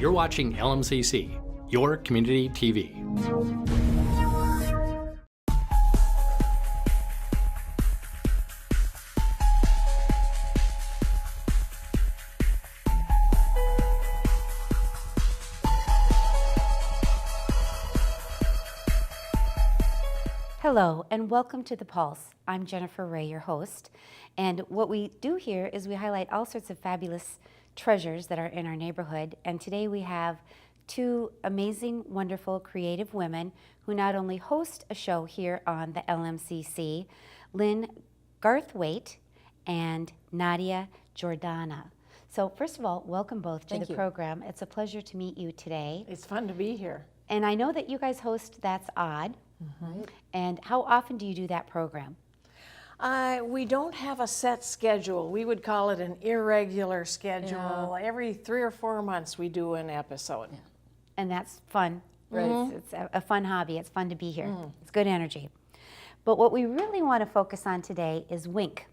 You're watching LMCC, your community TV. Hello and welcome to The Pulse. I'm Jennifer Ray, your host, and what we do here is we highlight all sorts of fabulous treasures that are in our neighborhood, and today we have two amazing, wonderful, creative women who not only host a show here on the LMCC, Lynn Garthwaite and Nadia Giordana. So first of all, welcome both to the program. It's a pleasure to meet you today. It's fun to be here. And I know that you guys host That's Odd. Mm-hmm. And how often do you do that program? We don't have a set schedule. We would call it an irregular schedule. Yeah. Every 3 or 4 months we do an episode. Yeah. And that's fun. Right. It's a fun hobby. It's fun to be here. It's good energy. But what we really want to focus on today is Wink.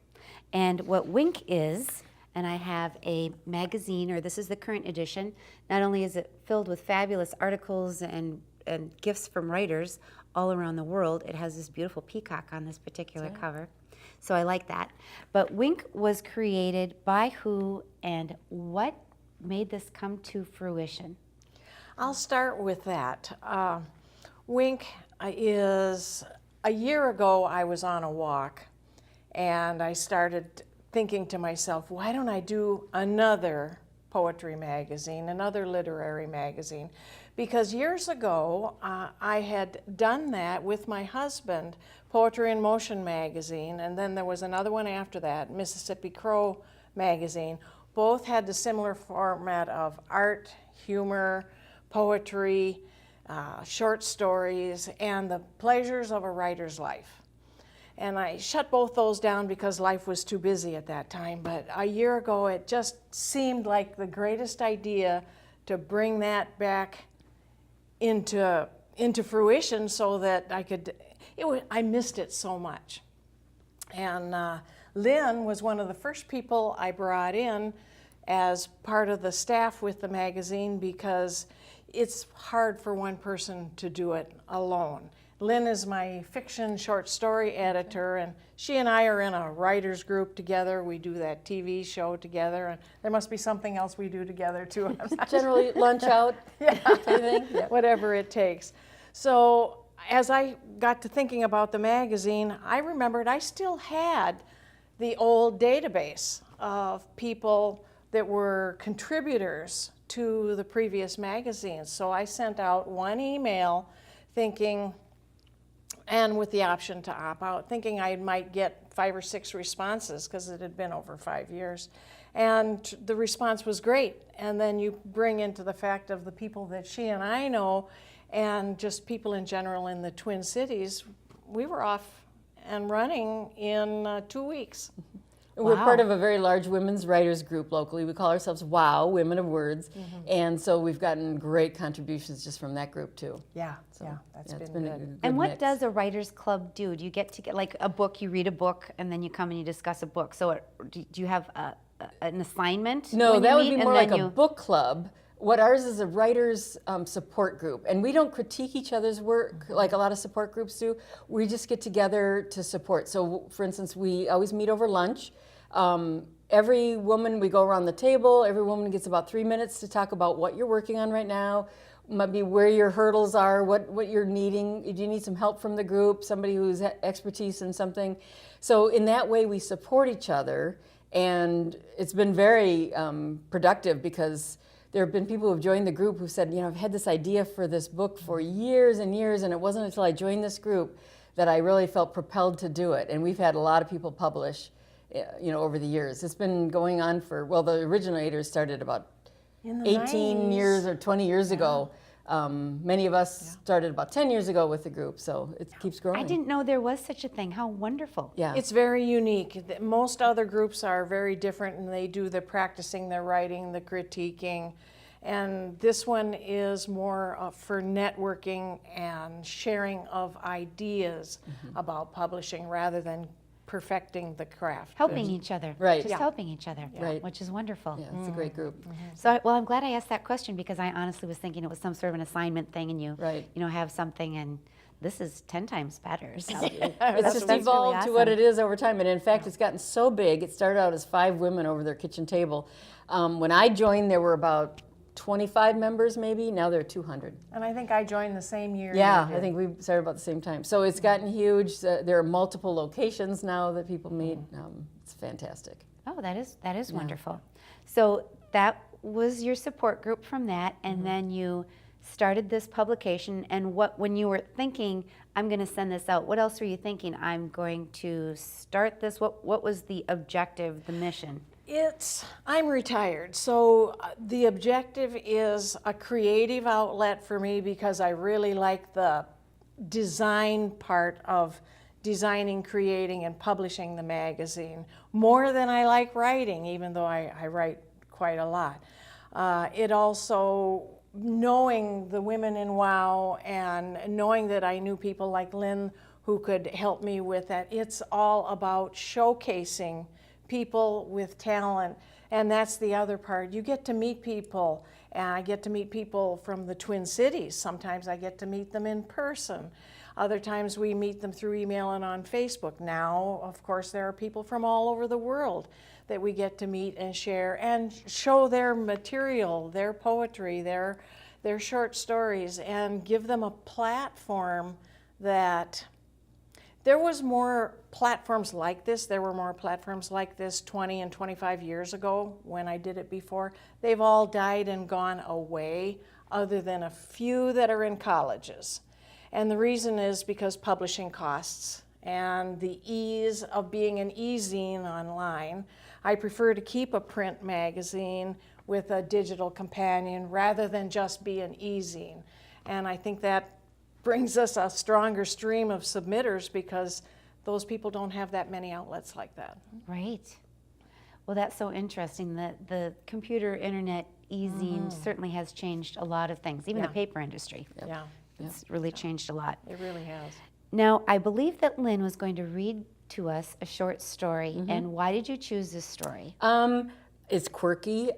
And what Wink is, and I have a magazine, or this is the current edition. Not only is it filled with fabulous articles and gifts from writers all around the world, it has this beautiful peacock on this particular cover. So I like that. But Wink was created by who and what made this come to fruition? I'll start with that. Wink is, a year ago I was on a walk and I started thinking to myself, why don't I do another poetry magazine, another literary magazine? Because years ago, I had done that with my husband, Poetry in Motion magazine, and then there was another one after that, Mississippi Crow magazine. Both had the similar format of art, humor, poetry, short stories, and the pleasures of a writer's life. And I shut both those down because life was too busy at that time. But a year ago, it just seemed like the greatest idea to bring that back into fruition so that I missed it so much. And Lynn was one of the first people I brought in as part of the staff with the magazine because it's hard for one person to do it alone. Lynn is my fiction short story editor, and she and I are in a writer's group together. We do that TV show together, and there must be something else we do together too. Generally lunch out, whatever it takes. So as I got to thinking about the magazine, I remembered I still had the old database of people that were contributors to the previous magazines. So I sent out one email thinking, and with the option to opt out, thinking I might get 5 or 6 responses because it had been over 5 years. And the response was great. And then you bring into the fact of the people that she and I know and just people in general in the Twin Cities, we were off and running in 2 weeks. We're part of a very large women's writers group locally. We call ourselves WOW, Women of Words. And so we've gotten great contributions just from that group too. That's been good. A good and what mix. does a writer's club do? Do you get to get like a book, you read a book, and then you come and you discuss a book? So do you have an assignment? No, that would be more like a book club. What ours is a writer's support group. And we don't critique each other's work like a lot of support groups do. We just get together to support. So for instance, we always meet over lunch. Every woman, we go around the table, every woman gets about 3 minutes to talk about what you're working on right now, maybe where your hurdles are, what you're needing. Do you need some help from the group, somebody who's expertise in something? So in that way, we support each other, and it's been very productive because there have been people who've joined the group who said, I've had this idea for this book for years and years, and it wasn't until I joined this group that I really felt propelled to do it. And we've had a lot of people publish over the years. It's been going on for, the originators started about 18 years or 20 years ago. Many of us started about 10 years ago with the group, so it keeps growing. I didn't know there was such a thing. How wonderful. Yeah. It's very unique. Most other groups are very different, and they do the practicing, the writing, the critiquing. And this one is more for networking and sharing of ideas about publishing rather than perfecting the craft. Helping each other. Right. Just Yeah. helping each other, Right. which is wonderful. Yeah, it's a great group. So, well, I'm glad I asked that question because I honestly was thinking it was some sort of an assignment thing and you, Right. you know, have something and this is 10 times better. So It's just really evolved to what awesome. it is over time. And in fact, it's gotten so big. It started out as 5 women over their kitchen table. When I joined, there were about 25 members maybe. Now there are 200. And I think I joined the same year. Yeah, you did. I think we started about the same time. So it's gotten huge. There are multiple locations now that people meet. It's fantastic. Oh, that is wonderful. So that was your support group from that, and then you started this publication. And when you were thinking, I'm going to send this out, what else were you thinking? I'm going to start this. What was the objective, the mission? I'm retired, so the objective is a creative outlet for me because I really like the design part of designing, creating, and publishing the magazine more than I like writing, even though I write quite a lot. It also, knowing the women in WOW and knowing that I knew people like Lynn who could help me with that, it's all about showcasing people with talent, and that's the other part. You get to meet people, and I get to meet people from the Twin Cities. Sometimes I get to meet them in person. Other times we meet them through email and on Facebook. Now, of course, there are people from all over the world that we get to meet and share and show their material, their poetry, their short stories, and give them a platform that there was more platforms like this. There were more platforms like this 20 and 25 years ago when I did it before. They've all died and gone away, other than a few that are in colleges. And the reason is because publishing costs and the ease of being an e-zine online. I prefer to keep a print magazine with a digital companion rather than just be an e-zine. And I think that brings us a stronger stream of submitters because those people don't have that many outlets like that. Right. Well, that's so interesting. The computer, internet, e-zine certainly has changed a lot of things, even the Yeah. paper industry. Yeah, It's really changed a lot. it really has. Now, I believe that Lynn was going to read to us a short story. And why did you choose this story? It's quirky.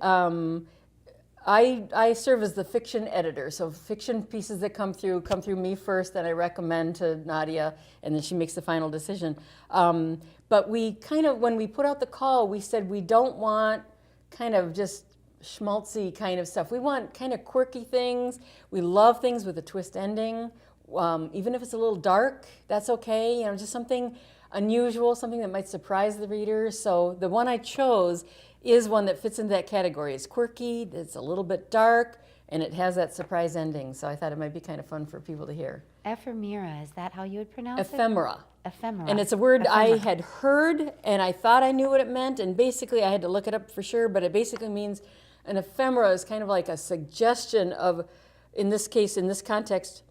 I serve as the fiction editor, so fiction pieces that come through me first, and I recommend to Nadia, and then she makes the final decision. But we kind of, when we put out the call, we said we don't want kind of just schmaltzy kind of stuff. We want kind of quirky things. We love things with a twist ending. Even if it's a little dark, that's okay. You know, just something unusual, something that might surprise the reader. So the one I chose is one that fits into that category. It's quirky, it's a little bit dark, and it has that surprise ending. So I thought it might be kind of fun for people to hear. Ephemera, is that how you would pronounce Ephemera. it? Ephemera. And it's a word I had heard, and I thought I knew what it meant, and basically I had to look it up for sure, but it basically means an ephemera is kind of like a suggestion of, in this case, in this context,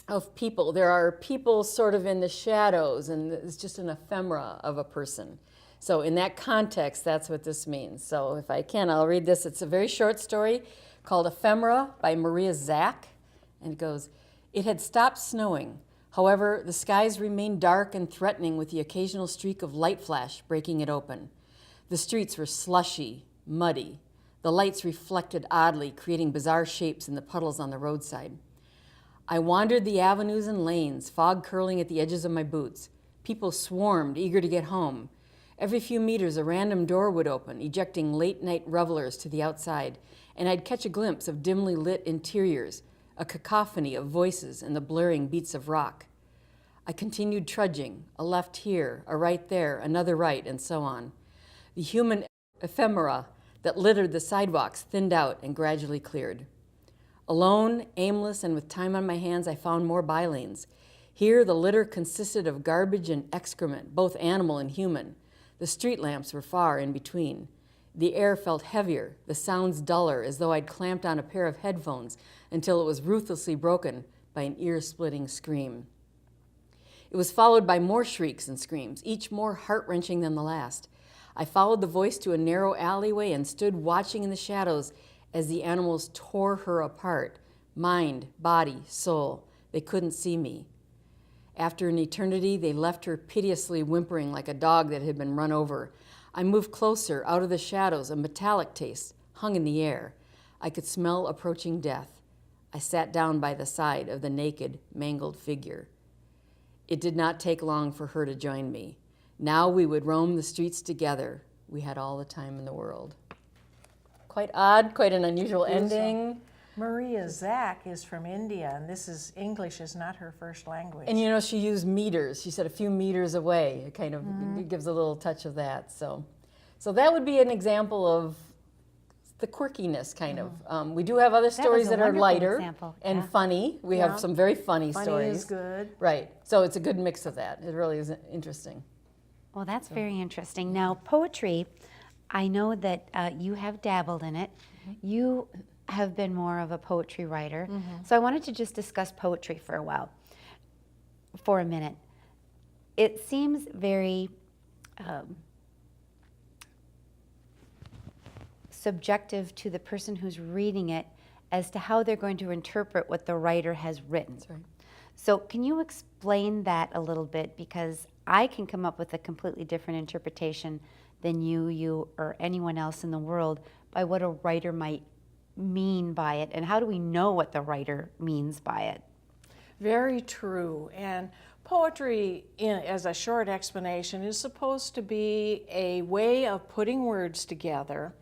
of people. There are people sort of in the shadows, and it's just an ephemera of a person. So in that context, that's what this means. So if I can, I'll read this. It's a very short story called Ephemera by Maria Zack, and it goes, "It had stopped snowing. However, the skies remained dark and threatening with the occasional streak of light flash breaking it open. The streets were slushy, muddy. The lights reflected oddly, creating bizarre shapes in the puddles on the roadside. I wandered the avenues and lanes, fog curling at the edges of my boots. People swarmed, eager to get home. Every few meters, a random door would open, ejecting late-night revelers to the outside, and I'd catch a glimpse of dimly lit interiors, a cacophony of voices and the blurring beats of rock. I continued trudging, a left here, a right there, another right, and so on. The human ephemera that littered the sidewalks thinned out and gradually cleared. Alone, aimless, and with time on my hands, I found more bylanes. Here, the litter consisted of garbage and excrement, both animal and human. The street lamps were far in between. The air felt heavier, the sounds duller, as though I'd clamped on a pair of headphones until it was ruthlessly broken by an ear-splitting scream. It was followed by more shrieks and screams, each more heart-wrenching than the last. I followed the voice to a narrow alleyway and stood watching in the shadows as the animals tore her apart, mind, body, soul. They couldn't see me. After an eternity, they left her piteously whimpering like a dog that had been run over. I moved closer. Out of the shadows, a metallic taste hung in the air. I could smell approaching death. I sat down by the side of the naked, mangled figure. It did not take long for her to join me. Now we would roam the streets together. We had all the time in the world. Quite odd, quite an unusual ending. Maria Zak is from India, and English is not her first language. And you know, she used meters. She said a few meters away. It kind of it gives a little touch of that. So that would be an example of the quirkiness, kind of. We do have other stories that are lighter and funny. We have some very funny stories. Funny is good. Right. So it's a good mix of that. It really is interesting. Well, that's very interesting. Now, poetry, I know that you have dabbled in it. You have been more of a poetry writer. So I wanted to just discuss poetry for a minute. It seems very subjective to the person who's reading it as to how they're going to interpret what the writer has written. That's right. So can you explain that a little bit? Because I can come up with a completely different interpretation than you, or anyone else in the world by what a writer might mean by it, and how do we know what the writer means by it? Very true. And poetry, as a short explanation, is supposed to be a way of putting words together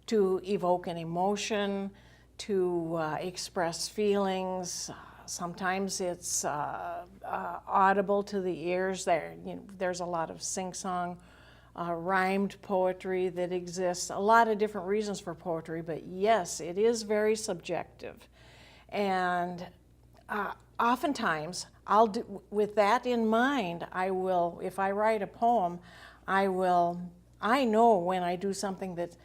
to evoke an emotion, to express feelings. Sometimes it's audible to the ears. There's a lot of sing-song, rhymed poetry that exists. A lot of different reasons for poetry, but yes, it is very subjective. And oftentimes, with that in mind, if I write a poem, I know when I do something that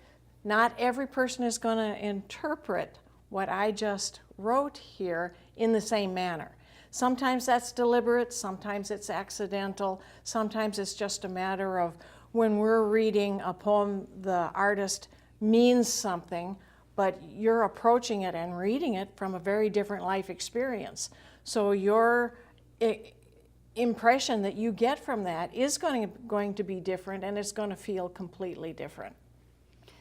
not every person is going to interpret what I just wrote here in the same manner. Sometimes that's deliberate, sometimes it's accidental, sometimes it's just a matter of when we're reading a poem, the artist means something, but you're approaching it and reading it from a very different life experience. So your impression that you get from that is going to be different, and it's going to feel completely different.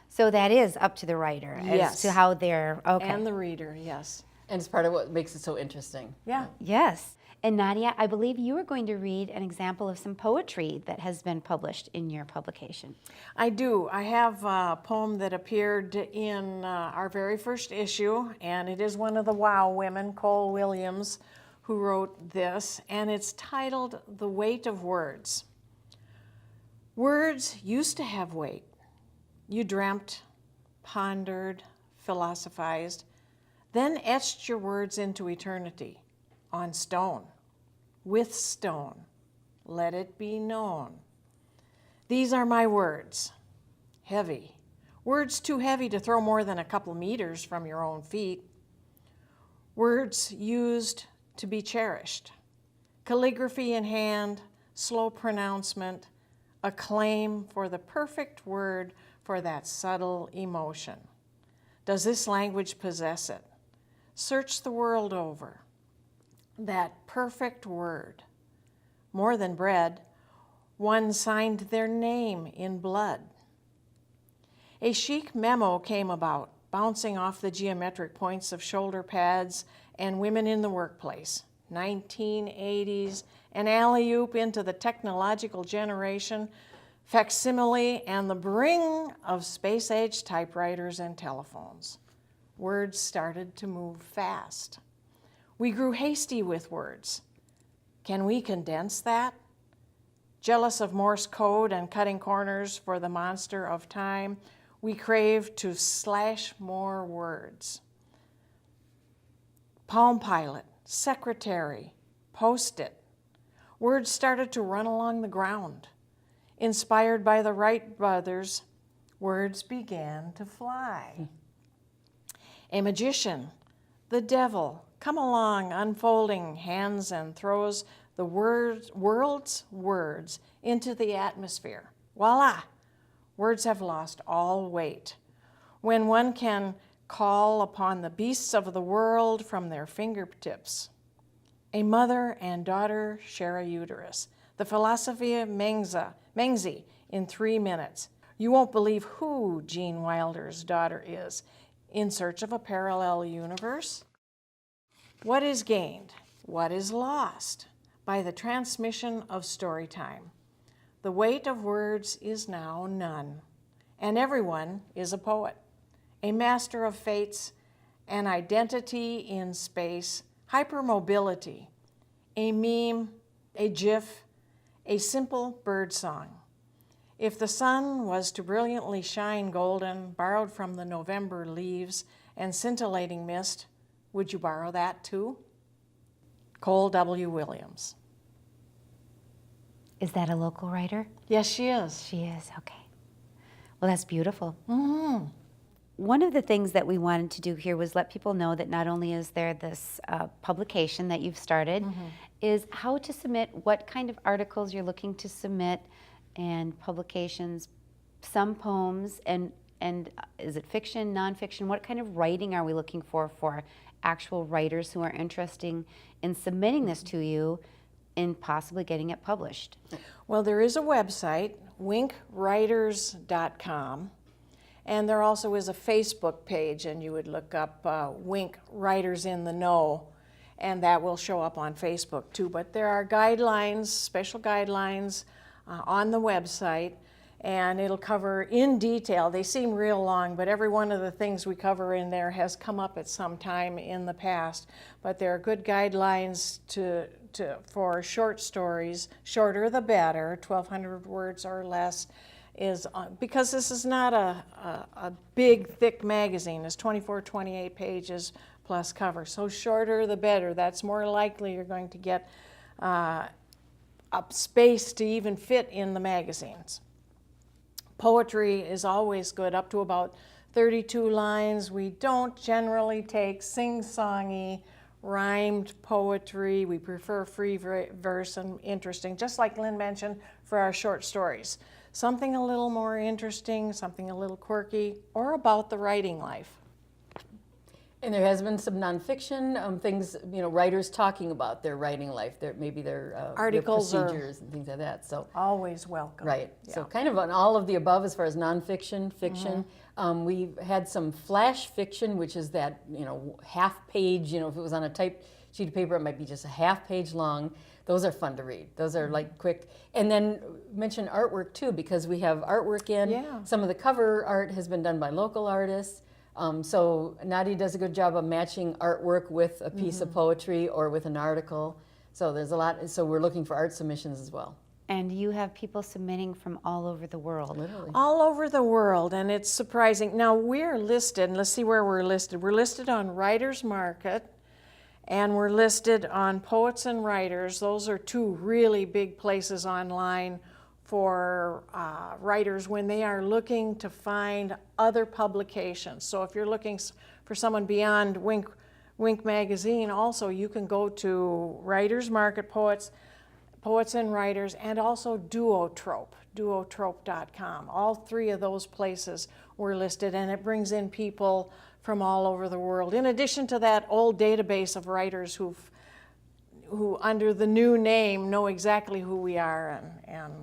So that is up to the writer as to how they're, okay. And the reader, yes. And it's part of what makes it so interesting. Yeah. Yes. And Nadia, I believe you are going to read an example of some poetry that has been published in your publication. I do. I have a poem that appeared in our very first issue, and it is one of the WOW women, Cole Williams, who wrote this, and it's titled The Weight of Words. Words used to have weight. You dreamt, pondered, philosophized, then etched your words into eternity on stone, with stone, let it be known. These are my words, heavy, words too heavy to throw more than a couple meters from your own feet, words used to be cherished, calligraphy in hand, slow pronouncement, a claim for the perfect word for that subtle emotion. Does this language possess it? Search the world over. That perfect word. More than bread, one signed their name in blood. A chic memo came about, bouncing off the geometric points of shoulder pads and women in the workplace. 1980s, an alley-oop into the technological generation, facsimile, and the bring of space-age typewriters and telephones. Words started to move fast. We grew hasty with words. Can we condense that? Jealous of Morse code and cutting corners for the monster of time, we craved to slash more words. Palm Pilot, secretary, Post-it. Words started to run along the ground. Inspired by the Wright brothers, words began to fly. A magician, the devil, come along, unfolding hands and throws the world's words into the atmosphere. Voila! Words have lost all weight. When one can call upon the beasts of the world from their fingertips. A mother and daughter share a uterus. The philosophy of Mengzi in 3 minutes. You won't believe who Gene Wilder's daughter is. In search of a parallel universe? What is gained? What is lost? By the transmission of story time. The weight of words is now none, and everyone is a poet, a master of fates, an identity in space, hypermobility, a meme, a gif, a simple bird song. If the sun was to brilliantly shine golden, borrowed from the November leaves and scintillating mist, would you borrow that too? Cole W. Williams. Is that a local writer? Yes, she is. She is, okay. Well, that's beautiful. One of the things that we wanted to do here was let people know that not only is there this publication that you've started, is how to submit, what kind of articles you're looking to submit, and publications, some poems, and is it fiction, nonfiction? What kind of writing are we looking for actual writers who are interested in submitting this to you and possibly getting it published? Well, there is a website, winkwriters.com, and there also is a Facebook page, and you would look up Wink Writers in the Know, and that will show up on Facebook too. But there are guidelines, special guidelines on the website, and it'll cover in detail. They seem real long, but every one of the things we cover in there has come up at some time in the past. But there are good guidelines for short stories, shorter the better, 1,200 words or less, is because this is not a big, thick magazine. It's 24, 28 pages plus cover. So shorter the better. That's more likely you're going to get up space to even fit in the magazines. Poetry is always good, up to about 32 lines. We don't generally take sing-songy, rhymed poetry. We prefer free verse and interesting, just like Lynn mentioned for our short stories. Something a little more interesting, something a little quirky, or about the writing life. And there has been some nonfiction things, writers talking about their writing life, maybe their Articles their procedures and things like that. So always welcome. right. Yeah. So kind of on all of the above as far as nonfiction, fiction. We've had some flash fiction, which is that half page. If it was on a typed sheet of paper, it might be just a half page long. Those are fun to read. Those are like quick. And then mention artwork too, because we have artwork in. Yeah. Some of the cover art has been done by local artists. So Nadia does a good job of matching artwork with a piece of poetry or with an article. So there's a lot. So we're looking for art submissions as well. And you have people submitting from all over the world. Literally. All over the world, and it's surprising. Now we're listed, and let's see where we're listed. We're listed on Writers Market, and we're listed on Poets and Writers. Those are two really big places online for writers when they are looking to find other publications. So if you're looking for someone beyond Wink Magazine, also you can go to Writers Market, Poets and Writers, and also duotrope.com. All three of those places were listed, and it brings in people from all over the world. In addition to that old database of writers who under the new name know exactly who we are and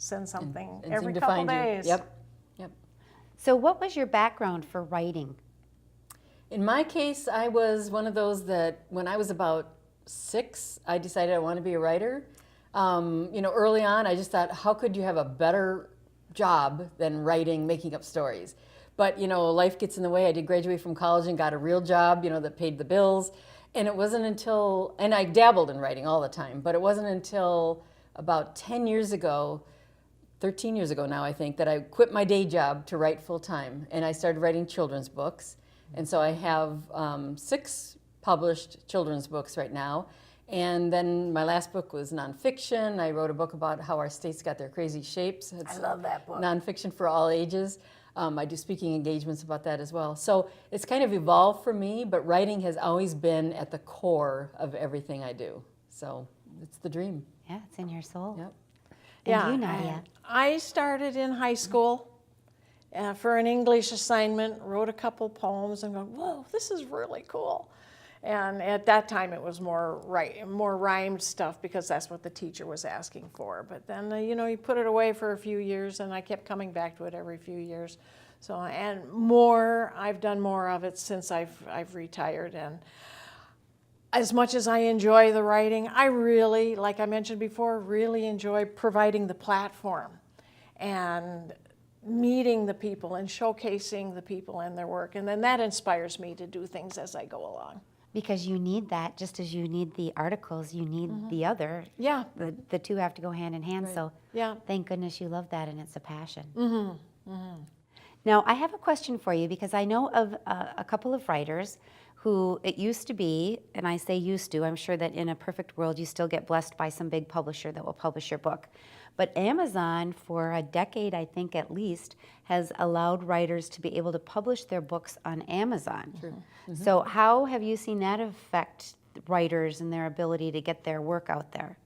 send something and every seem to couple find days. you. Yep. So what was your background for writing? In my case, I was one of those that when I was about 6, I decided I wanted to be a writer. Early on, I just thought, how could you have a better job than writing, making up stories? But, life gets in the way. I did graduate from college and got a real job, that paid the bills. And it wasn't until, and I dabbled in writing all the time, but it wasn't until about 10 years ago, 13 years ago now, I think, that I quit my day job to write full time. And I started writing children's books. And so I have 6 published children's books right now. And then my last book was nonfiction. I wrote a book about how our states got their crazy shapes. It's I love that book. Nonfiction for all ages. I do speaking engagements about that as well. So it's kind of evolved for me, but writing has always been at the core of everything I do. So it's the dream. Yeah, it's in your soul. Yep. And you, Nadia? I started in high school for an English assignment, wrote a couple poems, and go, whoa, this is really cool. And at that time, it was more rhymed stuff because that's what the teacher was asking for. But then, you put it away for a few years, and I kept coming back to it every few years. So, and I've done more of it since I've retired. And as much as I enjoy the writing, I really, like I mentioned before, really enjoy providing the platform and meeting the people and showcasing the people and their work. And then that inspires me to do things as I go along. Because you need that, just as you need the articles, you need the other. Yeah. The two have to go hand in hand. Right. So Yeah. thank goodness you love that, and it's a passion. Now, I have a question for you, because I know of a couple of writers who it used to be, and I say used to, I'm sure that in a perfect world you still get blessed by some big publisher that will publish your book. But Amazon, for a decade, I think at least, has allowed writers to be able to publish their books on Amazon. So how have you seen that affect writers and their ability to get their work out there?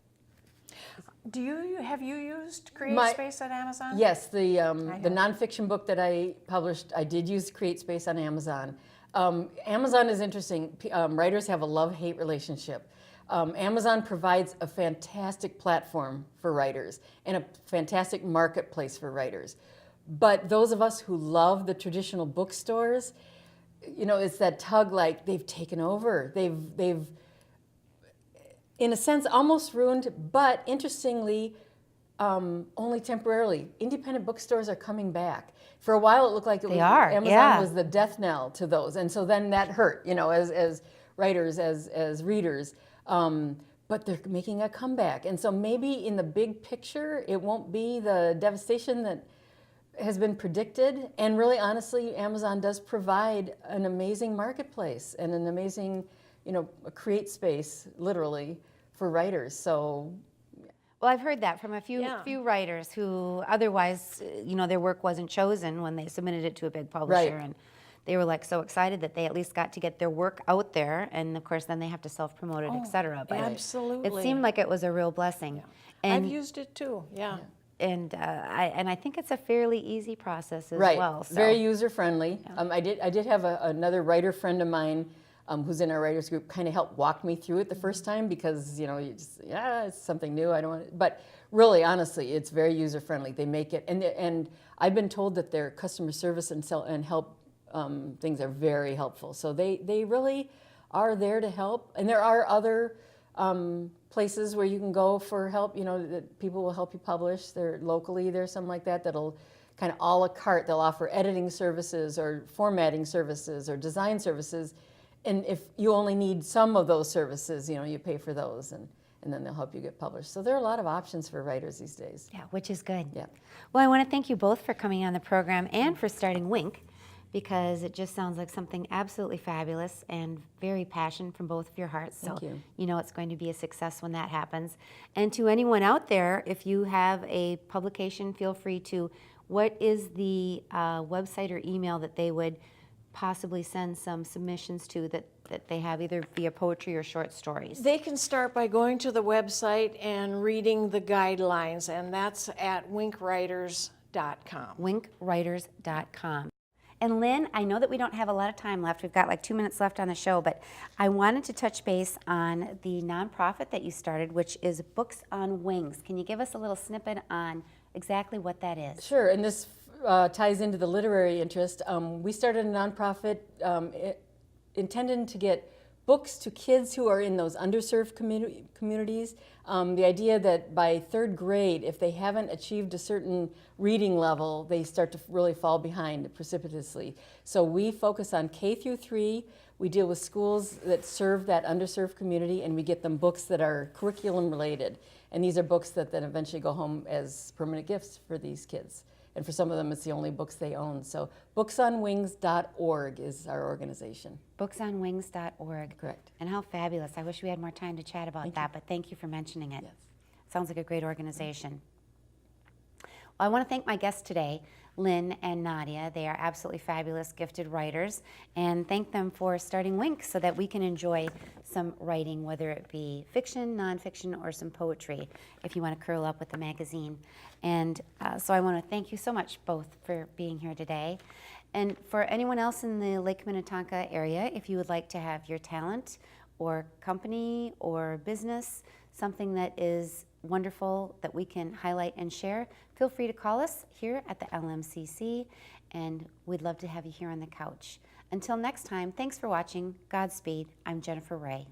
Have you used CreateSpace at Amazon? Yes, the nonfiction book that I published, I did use CreateSpace on Amazon. Amazon is interesting. Writers have a love-hate relationship. Amazon provides a fantastic platform for writers and a fantastic marketplace for writers. But those of us who love the traditional bookstores, it's that tug, like they've taken over. They've in a sense almost ruined, but interestingly, only temporarily. Independent bookstores are coming back. For a while, it looked like Amazon was the death knell to those, and so then that hurt, as writers, as readers. But they're making a comeback, and so maybe in the big picture, it won't be the devastation that has been predicted. And really, honestly, Amazon does provide an amazing marketplace and an amazing, a create space, literally, for writers. So. Well, I've heard that from a few writers who otherwise, their work wasn't chosen when they submitted it to a big publisher, and they were like so excited that they at least got to get their work out there, and of course then they have to self-promote it, etc. But absolutely. it seemed like it was a real blessing. Yeah. And I've used it too. Yeah. And I think it's a fairly easy process as well. So. Very user friendly. Yeah. I did have another writer friend of mine who's in our writers group kind of helped walk me through it the first time, because it's something new. I don't want it. But really, honestly, it's very user friendly. They make it, and I've been told that their customer service and help things are very helpful. So they really are there to help. And there are other places where you can go for help, that people will help you publish. Locally, there's something like that'll kind of a la carte. They'll offer editing services or formatting services or design services. And if you only need some of those services, you pay for those, and then they'll help you get published. So there are a lot of options for writers these days. Yeah, which is good. Yeah. Well, I want to thank you both for coming on the program and for starting Wink, because it just sounds like something absolutely fabulous and very passionate from both of your hearts. Thank you. You know it's going to be a success when that happens. And to anyone out there, if you have a publication, feel free to, what is the website or email that they would possibly send some submissions to that they have, either via poetry or short stories? They can start by going to the website and reading the guidelines, and that's at winkwriters.com. winkwriters.com. And Lynn, I know that we don't have a lot of time left. We've got like 2 minutes left on the show, but I wanted to touch base on the nonprofit that you started, which is Books on Wings. Can you give us a little snippet on exactly what that is? Sure, and this ties into the literary interest. We started a nonprofit intended to get books to kids who are in those underserved communities. The idea that by third grade, if they haven't achieved a certain reading level, they start to really fall behind precipitously. So we focus on K through 3. We deal with schools that serve that underserved community, and we get them books that are curriculum related. And these are books that then eventually go home as permanent gifts for these kids. And for some of them, it's the only books they own. So booksonwings.org is our organization. Booksonwings.org. Correct. And how fabulous. I wish we had more time to chat about that, but thank you for mentioning it. Yes. Sounds like a great organization. Well, I want to thank my guests today, Lynn and Nadia. They are absolutely fabulous, gifted writers, and thank them for starting Wink so that we can enjoy some writing, whether it be fiction, nonfiction, or some poetry, if you want to curl up with the magazine. And so I want to thank you so much both for being here today. And for anyone else in the Lake Minnetonka area, if you would like to have your talent or company or business, something that is wonderful that we can highlight and share, feel free to call us here at the LMCC, and we'd love to have you here on the couch. Until next time, thanks for watching. Godspeed. I'm Jennifer Ray.